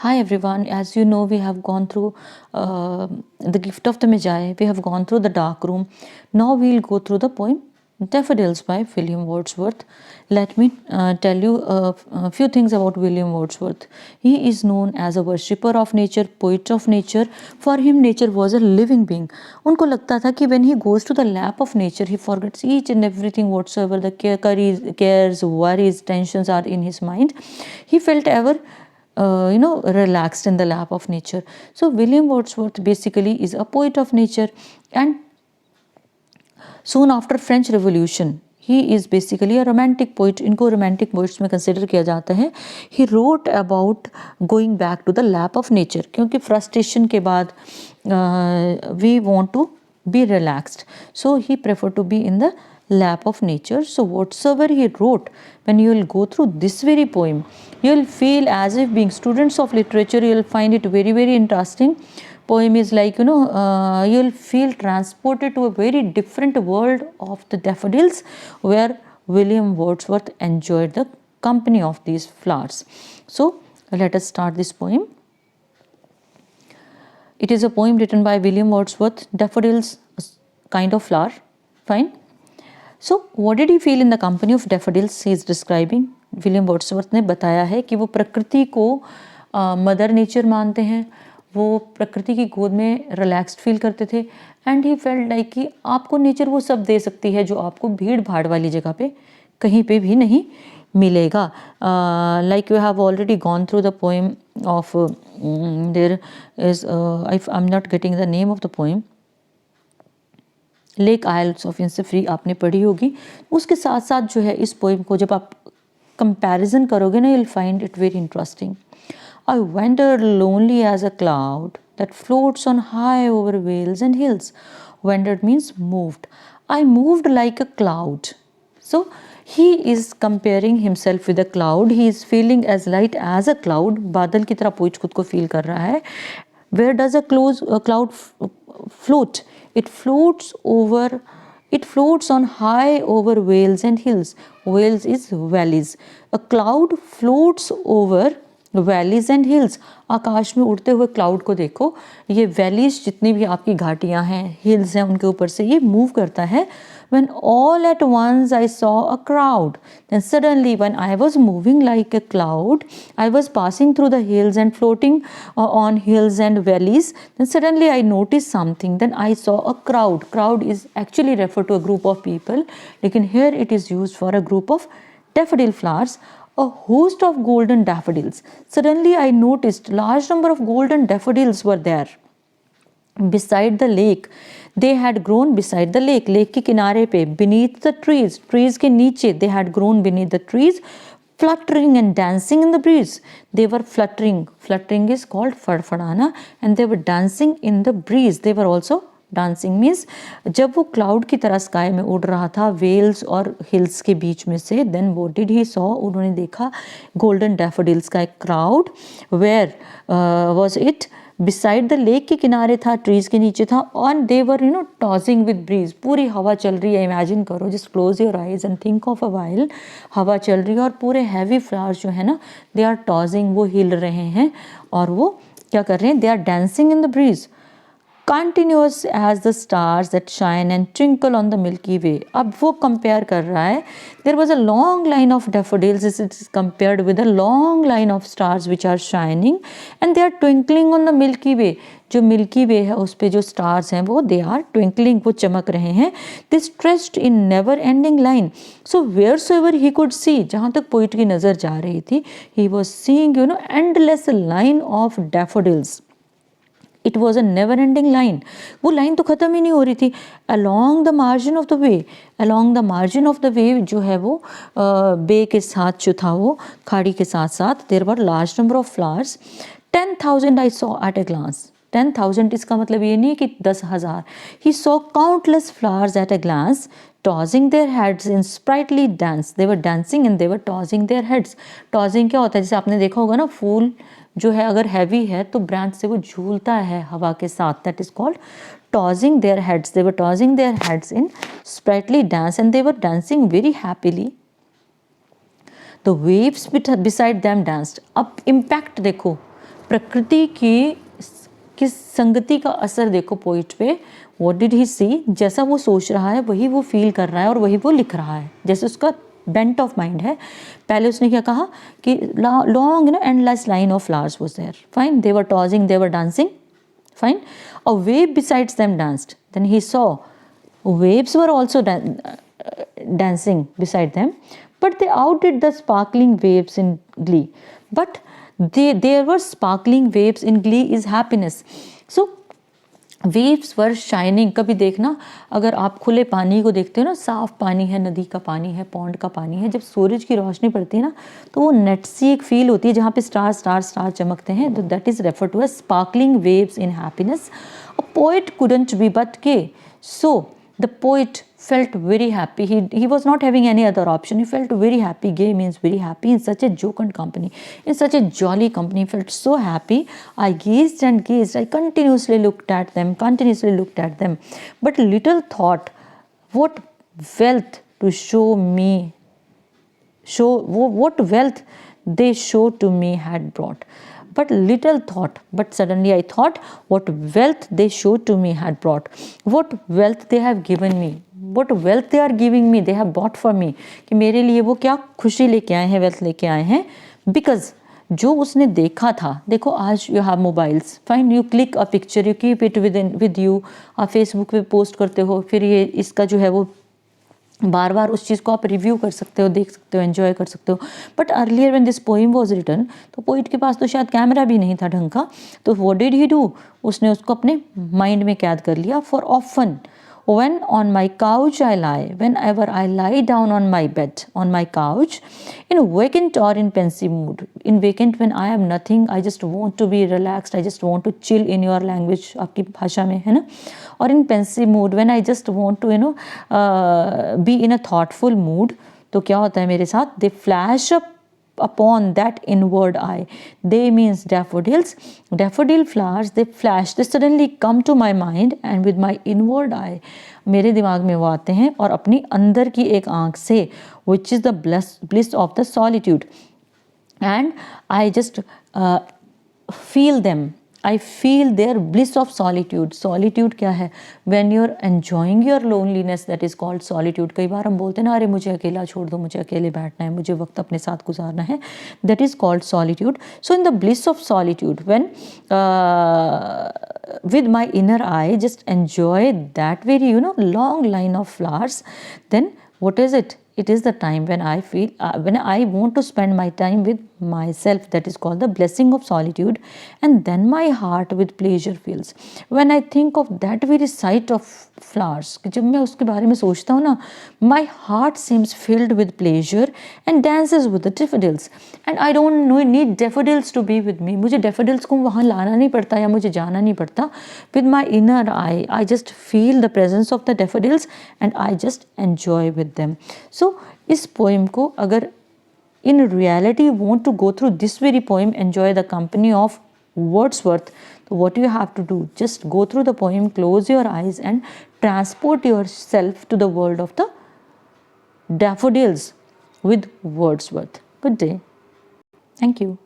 Hi everyone, as you know, we have gone through The Gift of the Magi, we have gone through The Dark Room. Now we'll go through the poem Daffodils by William Wordsworth. Let me tell you a few things about William Wordsworth. He is known as a worshipper of nature, poet of nature. For him, nature was a living being. उनको लगता था कि when he goes to the lap of nature, he forgets each and everything whatsoever the cares, worries, tensions are in his mind. He felt ever relaxed in the lap of nature. So William Wordsworth basically is a poet of nature, and soon after French Revolution he is basically a romantic poet. इनको romantic poets में consider किया जाता है. He wrote about going back to the lap of nature क्योंकि frustration के बाद we want to be relaxed, so he preferred to be in the lap of nature. So whatsoever he wrote, when you will go through this very poem, you will feel as if being students of literature, you will find it very, very interesting. Poem is like, you'll feel transported to a very different world of the daffodils, where William Wordsworth enjoyed the company of these flowers. So let us start this poem. It is a poem written by William Wordsworth. Daffodils, a kind of flower. Fine. So what did he feel in the company of daffodils? He is describing. William Wordsworth ने बताया है कि वो प्रकृति को mother nature मानते हैं, वो प्रकृति की गोद में रिलैक्स्ड फील करते थे. एंड ही फेल्ट लाइक कि आपको नेचर वो सब दे सकती है जो आपको भीड़ भाड़ वाली जगह पे कहीं पे भी नहीं मिलेगा. Like you have already gone through the poem of there is I am not getting the name of the poem, lake isles of Innisfree आपने पढ़ी होगी. उसके साथ साथ जो है इस पोएम को जब आप कंपैरिजन करोगे ना, you'll find it very interesting. I wandered lonely as a cloud that floats on high over vales and hills. Wandered means moved. I moved like a cloud. So he is comparing himself with a cloud. He is feeling as light as a cloud. बादल की तरह poet खुद को feel कर रहा है. Where does a cloud float? It floats on high over vales and hills. Vales is valleys. A cloud floats over valleys and hills. आकाश में उड़ते हुए क्लाउड को देखो, ये वैलीज जितनी भी आपकी घाटियाँ हैं, हिल्स हैं, उनके ऊपर से ये मूव करता है. When all at once I saw a crowd, then suddenly when I was moving like a cloud, I was passing through the hills and floating on hills and valleys, then suddenly I noticed something, then I saw a crowd. Crowd is actually referred to a group of people, लेकिन here it is used for a group of daffodil flowers. A host of golden daffodils. Suddenly I noticed large number of golden daffodils were there beside the lake. They had grown beside the lake. Lake के किनारे पे, beneath the trees. Trees के नीचे, they had grown beneath the trees, fluttering and dancing in the breeze. They were fluttering. Fluttering is called फड़फड़ाना, and they were dancing in the breeze. They were also dancing means जब वो cloud की तरह sky में उड़ रहा था Wales और hills के बीच में से, then what did he saw, उन्होंने देखा गोल्डन डैफोडिल्स का एक crowd. Where was it? Beside the lake के किनारे था, ट्रीज के नीचे था. On they were tossing with breeze. पूरी हवा चल रही है. इमेजिन करो, just close your eyes and think of a while. हवा चल रही है और पूरे हैवी फ्लावर्स जो है ना, दे आर टॉसिंग, वो हिल रहे हैं और वो क्या कर रहे हैं? They are dancing in the breeze. Continuous as the stars that shine and twinkle on the Milky Way. अब वो compare कर रहा है. There was a long line of daffodils. It is compared with a long line of stars which are shining and they are twinkling on the Milky Way. जो Milky Way है उस पे जो stars हैं वो they are twinkling, वो चमक रहे हैं. They stretched in never ending line. So wheresoever he could see, जहाँ तक पोइट की नज़र जा रही थी, he was seeing endless line of daffodils. It was a never ending line. वो लाइन तो ख़त्म ही नहीं हो रही थी. Along the margin of the way, along the margin of the way जो है वो बे के साथ जो था, वो खाड़ी के साथ साथ, there were large number of flowers. 10,000 I saw at a glance. 10,000 इसका मतलब ये नहीं है कि 10,000. He saw countless flowers at a glance, tossing their heads in sprightly dance. They were dancing and they were tossing their heads. Tossing क्या होता है? जैसे आपने देखा होगा ना, फूल जो है अगर हैवी है तो ब्रांच से वो झूलता है हवा के साथ. That is called tossing their heads. They were tossing their heads in sprightly dance and they were dancing very happily. The waves beside them danced. अब इम्पैक्ट देखो, प्रकृति की संगति का असर देखो पोइट पे। व्हाट डिड ही सी, जैसा वो सोच रहा है वही वो फील कर रहा है और वही वो लिख रहा है, जैसे उसका बेंट ऑफ माइंड है। पहले उसने क्या कहा कि long endless line of flowers was there, fine, they were tossing, they were dancing, fine, a wave besides them danced, then he saw waves were also dancing beside them, but they outdid the sparkling waves in glee, but there were sparkling waves in glee is happiness. So waves were shining. कभी देखना, अगर आप खुले पानी को देखते हो ना, साफ पानी है, नदी का पानी है, पॉन्ड का पानी है, जब सूरज की रोशनी पड़ती है ना तो वो नेट सी एक फील होती है जहाँ पे स्टार स्टार स्टार चमकते हैं, तो that is refer to as sparkling waves in happiness. A poet couldn't be but gay, so the poet felt very happy. He was not having any other option. He felt very happy. Gay means very happy, in such a jocund company, in such a jolly company. He felt so happy. I gazed and gazed. I continuously looked at them, but little thought what wealth to what wealth they show to me had brought. But little thought, but suddenly I thought what wealth they showed to me had brought, what wealth they have given me, what wealth they are giving me, they have bought for me, कि मेरे लिए वो क्या खुशी लेके आए हैं, wealth लेके आए हैं। Because जो उसने देखा था, देखो आज you have mobiles, fine, you click a picture, you keep it with you, आप फेसबुक पे पोस्ट करते हो, फिर ये इसका जो है वो बार बार उस चीज़ को आप रिव्यू कर सकते हो, देख सकते हो, एंजॉय कर सकते हो। But earlier when this poem was written, तो पोइट के पास तो शायद कैमरा भी नहीं था ढंग का, तो व्हाट डिड ही डू, उसने उसको अपने माइंड में कैद कर लिया। For often when on my couch I lie, whenever I lie down on my bed, on my couch, in vacant or in pensive mood, in vacant when I am nothing, I just want to be relaxed, I just want to chill in your language, आपकी भाषा में है ना, और in pensive mood when I just want to be in a thoughtful mood, तो क्या होता है मेरे साथ, they flash up upon that inward eye. They means daffodils, daffodil flowers, they flash, they suddenly come to my mind and with my inward eye, मेरे दिमाग में वो आते हैं और अपनी अंदर की एक आँख से, which is the bliss of the solitude, and I just feel them, I feel their bliss of solitude. Solitude क्या है? When you're enjoying your loneliness, that is called solitude. कई बार हम बोलते हैं ना, अरे मुझे अकेला छोड़ दो, मुझे अकेले बैठना है, मुझे वक्त अपने साथ गुजारना है, that is called solitude. So in the bliss of solitude, when with my inner eye just enjoy that very long line of flowers, then what is it? It is the time when I feel, when I want to spend my time with myself, that is called the blessing of solitude, and then my heart with pleasure fills. When I think of that very sight of flowers, जब मैं उसके बारे में सोचता हूँ ना, my heart seems filled with pleasure and dances with the daffodils, and I don't need daffodils to be with me. मुझे daffodils को वहाँ लाना नहीं पड़ता या मुझे जाना नहीं पड़ता. With my inner eye, I just feel the presence of the daffodils and I just enjoy with them. So इस पोएम को अगर in reality you want to go through this very poem, enjoy the company of Wordsworth, so what you have to do, just go through the poem, close your eyes and transport yourself to the world of the daffodils with Wordsworth. Good day. Thank you.